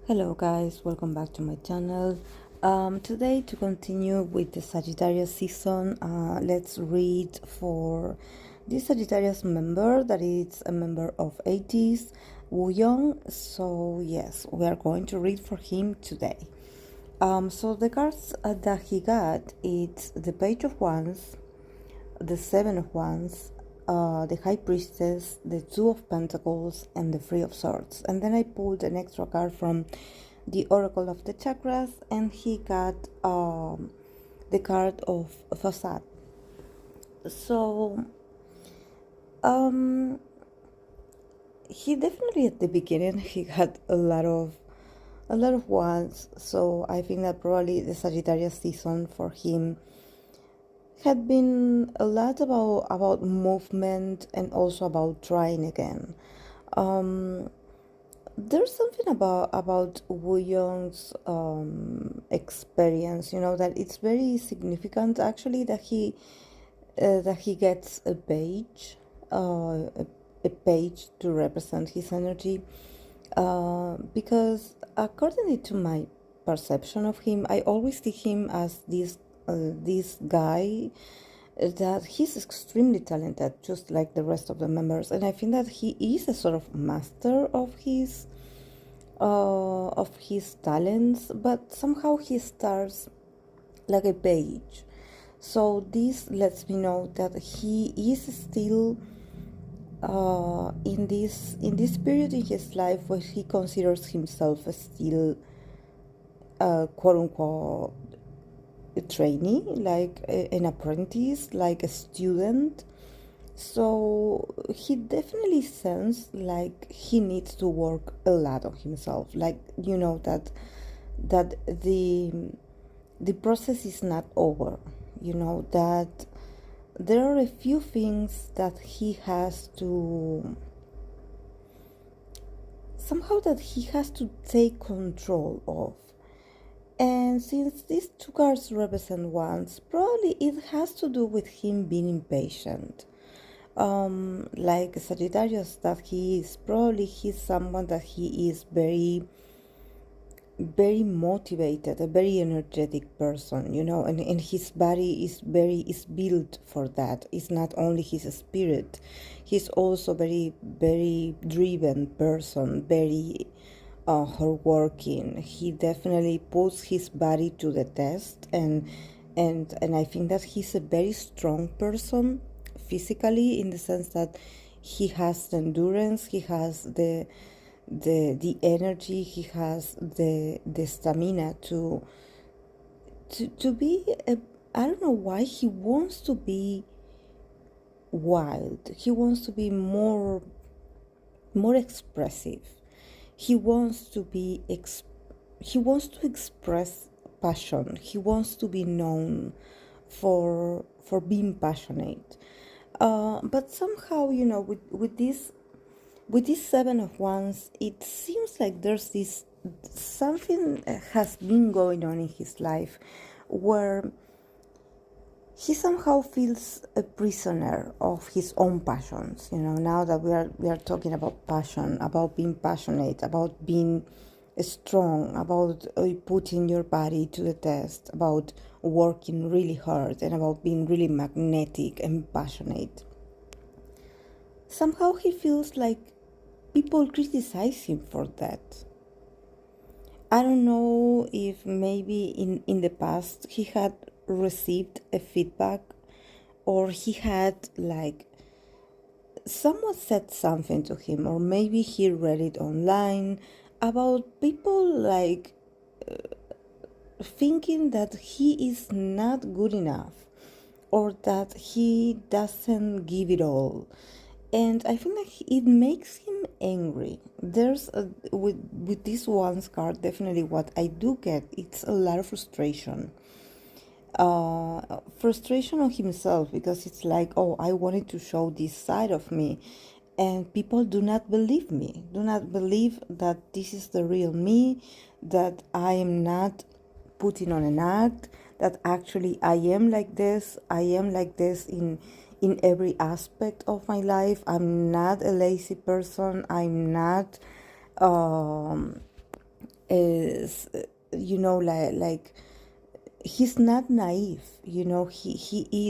Hello guys, welcome back to my channel. Today to continue with the Sagittarius season, let's read for this Sagittarius member that is a member of ATEEZ Wooyoung. So yes, we are going to read for him today. So the cards that he got, it's the Page of Wands, the Seven of Wands, the High Priestess, the Two of Pentacles, and the Three of Swords. And then I pulled an extra card from the Oracle of the Chakras, and he got the card of Facade. So he definitely at the beginning he got a lot of wands. So I think that probably the Sagittarius season for him had been a lot about movement and also about trying again. There's something about Wooyoung's experience, that it's very significant actually that he gets a page, a page to represent his energy, because according to my perception of him, I always see him as this guy that he's extremely talented, just like the rest of the members, and I think that he is a sort of master of his talents, but somehow he starts like a page. So this lets me know that he is still in this period in his life where he considers himself still quote unquote a trainee, like an apprentice, like a student. So he definitely senses like he needs to work a lot on himself, like that the process is not over, that there are a few things that he has to somehow that he has to take control of. And since these two cards represent wands, probably it has to do with him being impatient. Like Sagittarius that he is, probably he's someone that he is very motivated, a very energetic person, and his body is built for that. It's not only his spirit, he's also very driven person, very hardworking. He definitely puts his body to the test, and I think that he's a very strong person physically, in the sense that he has the endurance, he has the energy, he has the stamina to be I don't know why he wants to be wild. He wants to be more expressive. He wants to be he wants to express passion. He wants to be known for being passionate. But somehow, with this Seven of Wands, it seems like there's this something has been going on in his life where he somehow feels a prisoner of his own passions. Now that we are talking about passion, about being passionate, about being strong, about putting your body to the test, about working really hard, and about being really magnetic and passionate. Somehow he feels like people criticize him for that. I don't know if maybe in the past he had received a feedback, or he had like someone said something to him, or maybe he read it online about people like thinking that he is not good enough, or that he doesn't give it all. And I think that it makes him angry. There's with this one's card, definitely what I do get, it's a lot of frustration. Frustration on himself, because it's like, oh, I wanted to show this side of me, and people do not believe me, do not believe that this is the real me, that I am not putting on an act, that actually I am like this in every aspect of my life. I'm not a lazy person. I'm not is, like he's not naive. He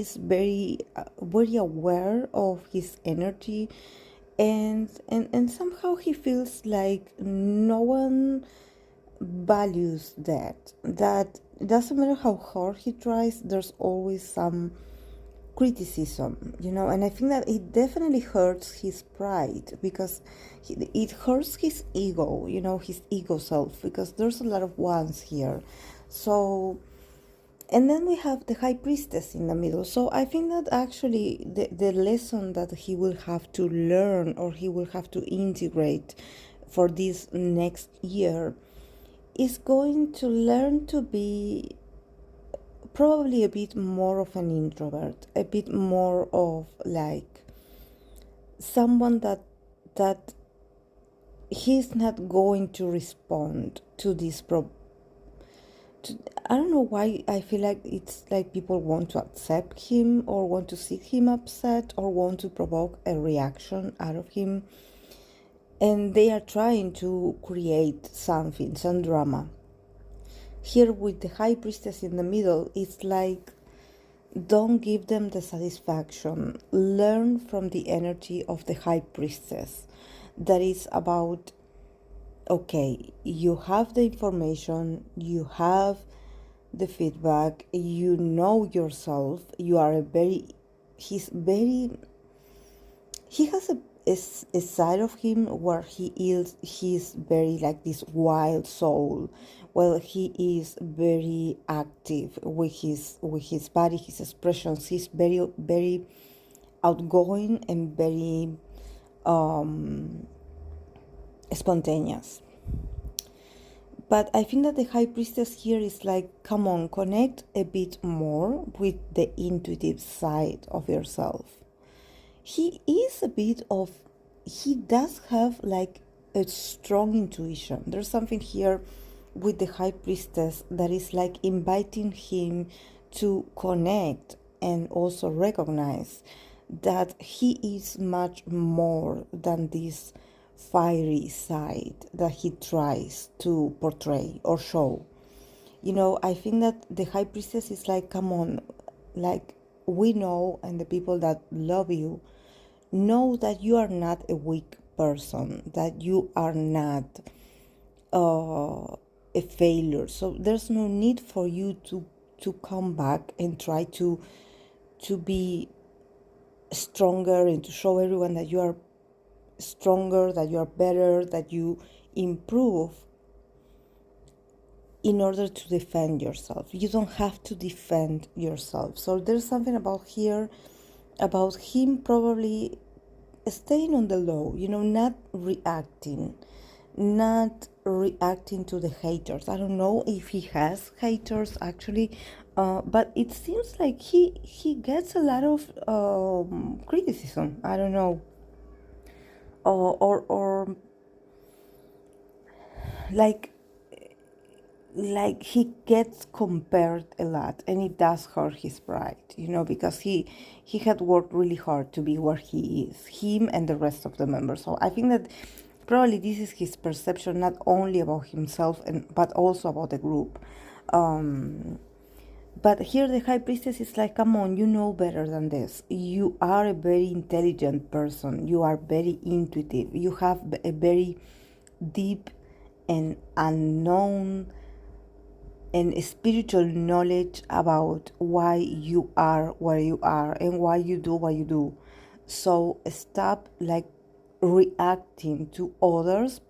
is very aware of his energy, and somehow he feels like no one values that it doesn't matter how hard he tries, there's always some criticism, and I think that it definitely hurts his pride, because it hurts his ego, his ego self, because there's a lot of ones here. So, and then we have the high priestess in the middle. So I think that actually the lesson that he will have to learn, or he will have to integrate for this next year, is going to learn to be probably a bit more of an introvert, a bit more of like someone that he's not going to respond to this I don't know why I feel like it's like people want to accept him, or want to see him upset, or want to provoke a reaction out of him, and they are trying to create something, some drama. Here with the high priestess in the middle, it's like, don't give them the satisfaction. Learn from the energy of the high priestess. That is about, okay, you have the information, you have the feedback, you know yourself, you are he has a side of him where he's very like this wild soul. Well, he is very active with his body, his expressions. He's very outgoing and very spontaneous. But I think that the high priestess here is like, come on, connect a bit more with the intuitive side of yourself. He does have like a strong intuition. There's something here with the high priestess that is like inviting him to connect and also recognize that he is much more than this fiery side that he tries to portray or show. I think that the high priestess is like, come on, like, we know, and the people that love you know that you are not a weak person, that you are not a failure. So there's no need for you to come back and try to be stronger, and to show everyone that you are stronger, that you are better, that you improve in order to defend yourself. You don't have to defend yourself. So there's something about him probably staying on the low, not reacting to the haters. I don't know if he has haters actually, but it seems like he gets a lot of criticism. I don't know, or like he gets compared a lot, and it does hurt his pride, because he had worked really hard to be where he is, him and the rest of the members. So I think that probably this is his perception, not only about himself but also about the group. But here the high priestess is like, come on, you know better than this. You are a very intelligent person. You are very intuitive. You have a very deep and unknown and spiritual knowledge about why you are where you are and why you do what you do. So stop like reacting to others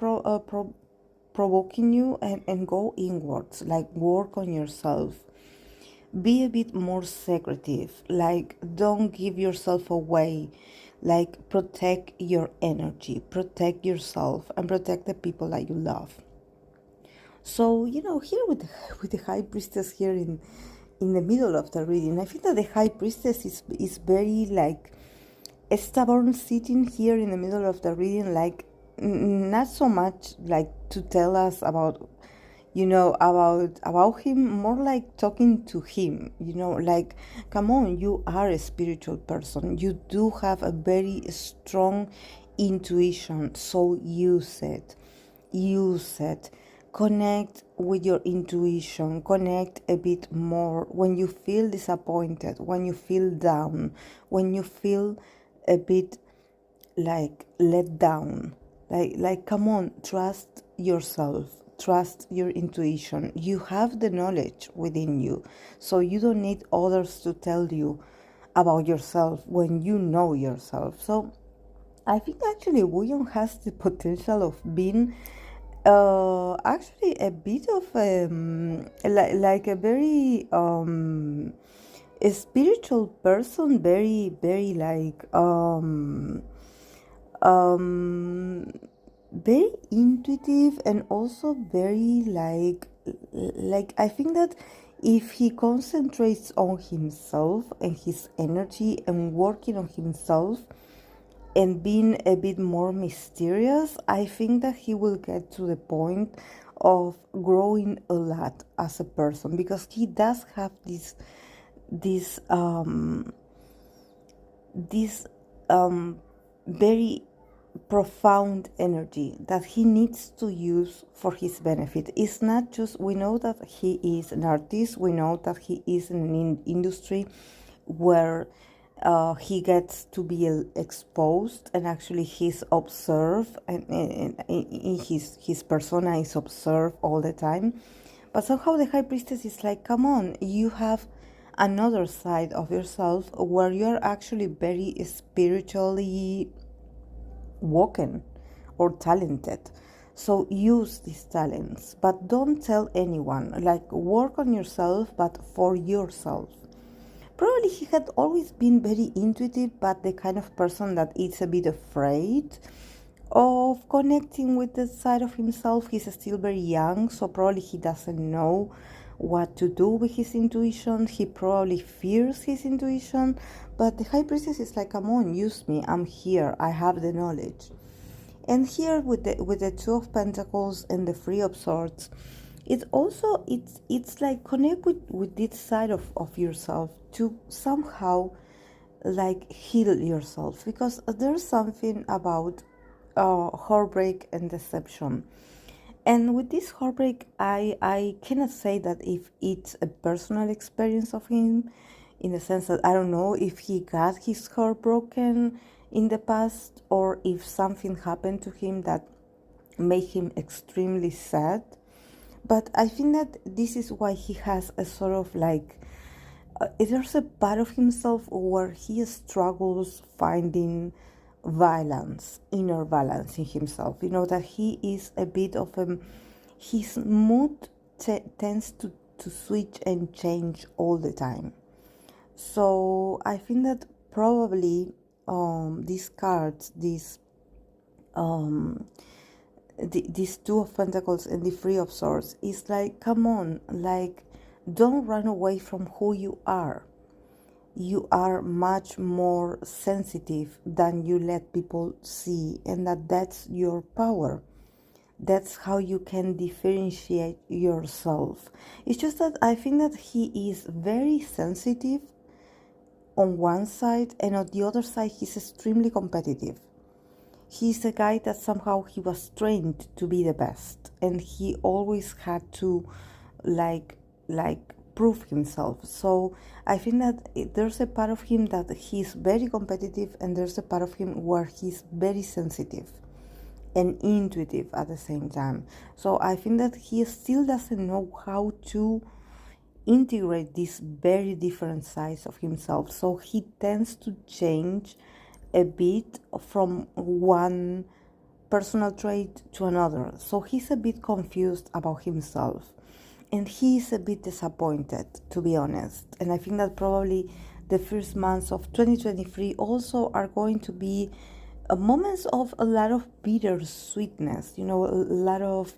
provoking you, and go inwards, like work on yourself. Be a bit more secretive, like don't give yourself away, like protect your energy, protect yourself, and protect the people that you love. So, here with the high priestess here in the middle of the reading, I think that the high priestess is very like stubborn, sitting here in the middle of the reading, like not so much like to tell us about about him, more like talking to him, like, come on, you are a spiritual person, you do have a very strong intuition, so use it. Connect with your intuition, connect a bit more when you feel disappointed, when you feel down, when you feel a bit like let down. Like come on, trust yourself, trust your intuition. You have the knowledge within you, so you don't need others to tell you about yourself when you know yourself. So I think actually Wooyoung has the potential of being actually a bit of like a very a spiritual person, very like um very intuitive, and also very like I think that if he concentrates on himself and his energy and working on himself and being a bit more mysterious, I think that he will get to the point of growing a lot as a person, because he does have this this very profound energy that he needs to use for his benefit. It's not just, we know that he is an artist, we know that he is in an industry where he gets to be exposed, and actually he's observed, and his persona is observed all the time. But somehow the high priestess is like, come on, you have another side of yourself where you're actually very spiritually woken or talented. So use these talents, but don't tell anyone. Like, work on yourself, but for yourself. Probably he had always been very intuitive, but the kind of person that is a bit afraid of connecting with the side of himself. He's still very young, so probably he doesn't know what to do with his intuition. He probably fears his intuition, but the high priestess is like, come on, use me, I'm here, I have the knowledge. And here with the two of pentacles and the three of swords, it's also it's like connect with this side of yourself to somehow like heal yourself, because there's something about heartbreak and deception. And with this heartbreak, I cannot say that if it's a personal experience of him, in the sense that I don't know if he got his heart broken in the past, or if something happened to him that made him extremely sad. But I think that this is why he has a sort of like, there's a part of himself where he struggles finding balance, inner balance in himself. You know, that he is a bit of a, his mood tends to switch and change all the time. So I think that probably these cards, these two of pentacles and the three of swords, is like, come on, like, don't run away from who you are. You are much more sensitive than you let people see, and that's your power. That's how you can differentiate yourself. It's just that I think that he is very sensitive on one side, and on the other side he's extremely competitive. He's a guy that somehow he was trained to be the best, and he always had to like prove himself. So I think that there's a part of him that he's very competitive, and there's a part of him where he's very sensitive and intuitive at the same time. So I think that he still doesn't know how to integrate these very different sides of himself. So he tends to change a bit from one personal trait to another. So he's a bit confused about himself, and he's a bit disappointed, to be honest. And I think that probably the first months of 2023 also are going to be moments of a lot of bitter sweetness, you know, a lot of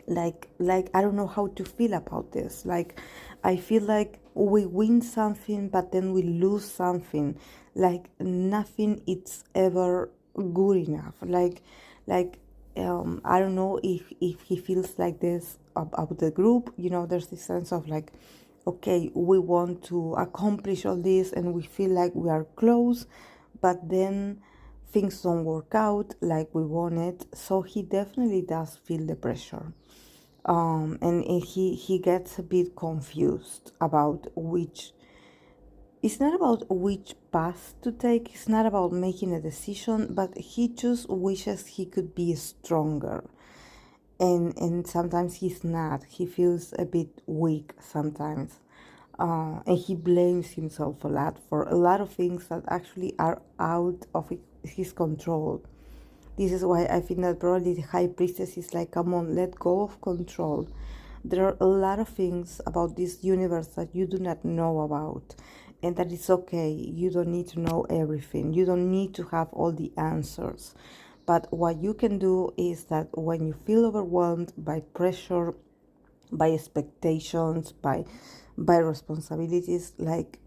like I don't know how to feel about this. Like, I feel like we win something, but then we lose something. Like, nothing is ever good enough. Like I don't know if he feels like this about the group. You know, there's this sense of like, okay, we want to accomplish all this and we feel like we are close, but then things don't work out like we wanted. So he definitely does feel the pressure. And he gets a bit confused about which. It's not about which path to take. It's not about making a decision, but he just wishes he could be stronger. And sometimes he's not. He feels a bit weak sometimes. And he blames himself a lot for a lot of things that actually are out of his control. This is why I think that probably the high priestess is like, come on, let go of control. There are a lot of things about this universe that you do not know about, and that it's okay. You don't need to know everything. You don't need to have all the answers. But what you can do is that when you feel overwhelmed by pressure, by expectations, by responsibilities, like,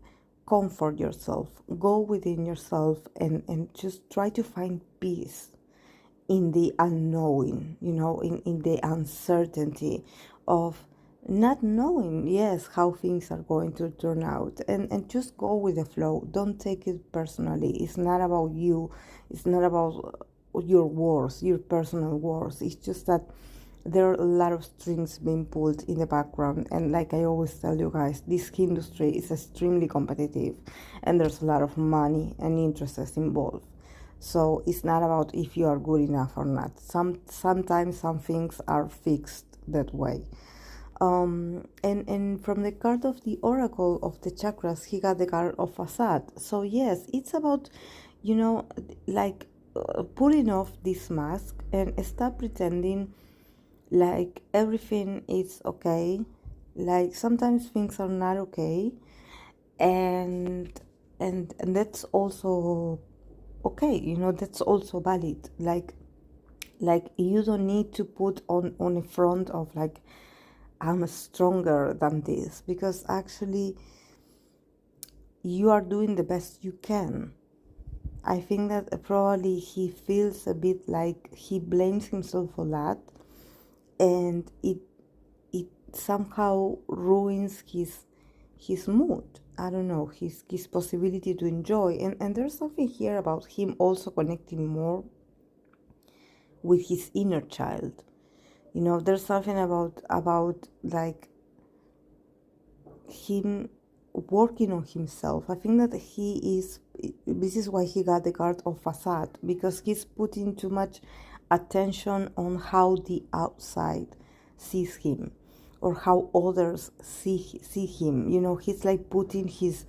comfort yourself, go within yourself, and just try to find peace in the unknowing, in the uncertainty of not knowing, yes, how things are going to turn out, and just go with the flow. Don't take it personally. It's not about you. It's not about your words, your personal words. It's just that there are a lot of strings being pulled in the background, and like I always tell you guys, this industry is extremely competitive, and there's a lot of money and interests involved. So it's not about if you are good enough or not. Sometimes some things are fixed that way. And from the card of the Oracle of the Chakras, he got the card of Facade. So yes, it's about, you know, like pulling off this mask and stop pretending like everything is okay. Like sometimes things are not okay, and and that's also okay. That's also valid. Like you don't need to put on a front of like, I'm stronger than this, because actually you are doing the best you can. I think that probably he feels a bit like he blames himself a lot, and it somehow ruins his mood. I don't know, his possibility to enjoy. And there's something here about him also connecting more with his inner child. There's something about like him working on himself. I think that this is why he got the card of Facade, because he's putting too much attention on how the outside sees him, or how others see him. He's like putting his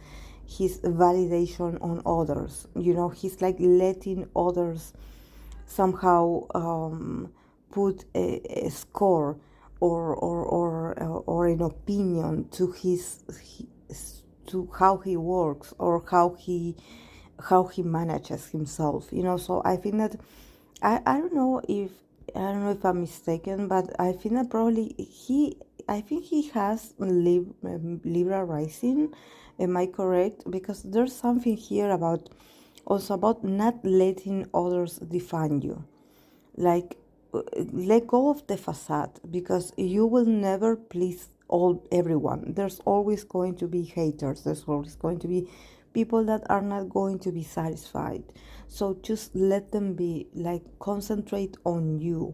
validation on others. He's like letting others somehow put a score, or an opinion to to how he works, or how he manages himself. So I think that I don't know if I'm mistaken, but I think that probably I think he has Libra rising. Am I correct? Because there's something here about not letting others define you. Like, let go of the facade, because you will never please everyone. There's always going to be haters. There's always going to be people that are not going to be satisfied. So just let them be. Like, concentrate on you.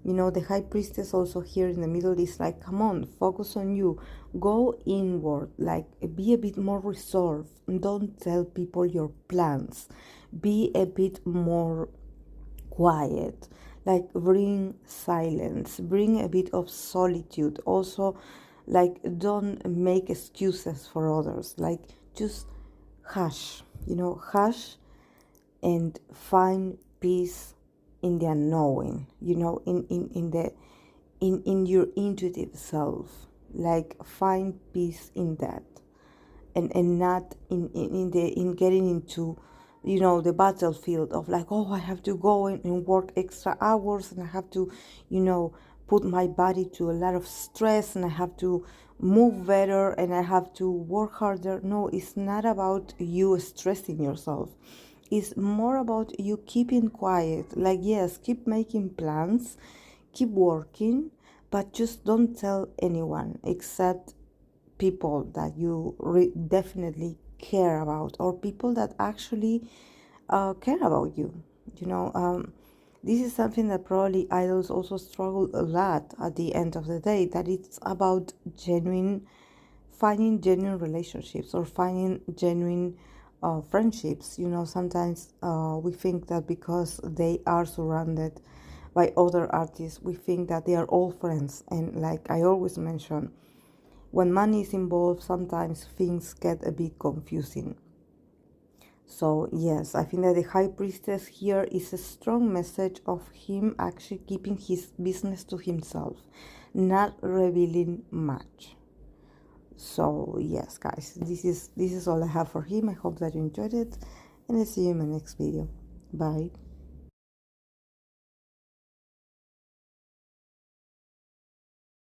The high priestess also here in the middle is like, come on, focus on you. Go inward. Like, be a bit more reserved. Don't tell people your plans. Be a bit more quiet. Like, bring silence, bring a bit of solitude. Also, like, don't make excuses for others. Like, just hush, hush, and find peace in the unknowing, in your intuitive self. Like, find peace in that, and not in getting into the battlefield of like, oh, I have to go and work extra hours, and I have to put my body to a lot of stress, and I have to move better, and I have to work harder. No, it's not about you stressing yourself. It's more about you keeping quiet. Like, yes, keep making plans, keep working, but just don't tell anyone except people that you definitely care about, or people that actually care about you. This is something that probably idols also struggle a lot at the end of the day, that it's about finding genuine relationships or finding genuine friendships. You know, sometimes we think that because they are surrounded by other artists, we think that they are all friends. And like I always mention, when money is involved, sometimes things get a bit confusing. So, yes, I think that the High Priestess here is a strong message of him actually keeping his business to himself, not revealing much. So, yes, guys, this is all I have for him. I hope that you enjoyed it, and I'll see you in my next video. Bye.